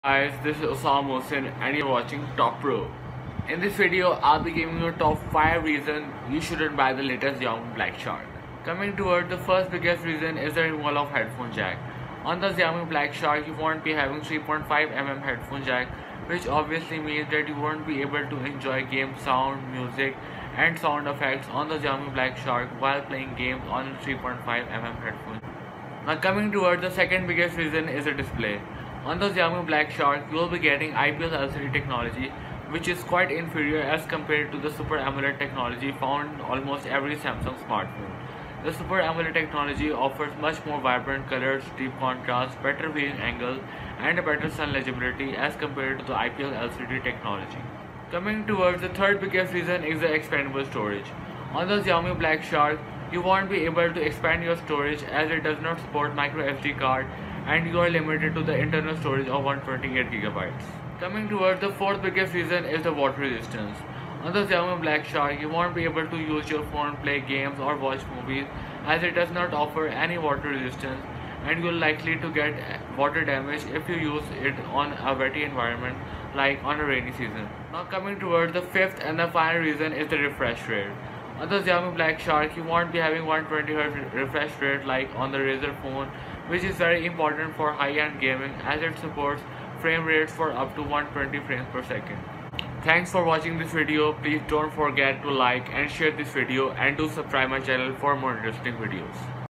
Guys, this is Osama Hussain and you're watching Top Pro. In this video, I'll be giving you top 5 reasons you shouldn't buy the latest Xiaomi Black Shark. Coming toward the first biggest reason is the removal of headphone jack. On the Xiaomi Black Shark, you won't be having 3.5mm headphone jack, which obviously means that you won't be able to enjoy game sound, music and sound effects on the Xiaomi Black Shark while playing games on a 3.5mm headphone. Now coming toward the second biggest reason is the display. On the Xiaomi Black Shark, you will be getting IPS LCD technology, which is quite inferior as compared to the Super AMOLED technology found in almost every Samsung smartphone. The Super AMOLED technology offers much more vibrant colors, deep contrast, better viewing angle, and a better sun legibility as compared to the IPS LCD technology. Coming towards the third biggest reason is the expandable storage. On the Xiaomi Black Shark, you won't be able to expand your storage as it does not support micro SD card and you are limited to the internal storage of 128GB. Coming towards the fourth biggest reason is the water resistance. On the Xiaomi Black Shark, you won't be able to use your phone, play games or watch movies as it does not offer any water resistance and you are likely to get water damage if you use it on a wetty environment like on a rainy season. Now coming towards the fifth and the final reason is the refresh rate. On the Xiaomi Black Shark, you won't be having 120Hz refresh rate like on the Razer phone, which is very important for high-end gaming as it supports frame rates for up to 120 frames per second. Thanks for watching this video. Please don't forget to like and share this video and do subscribe my channel for more interesting videos.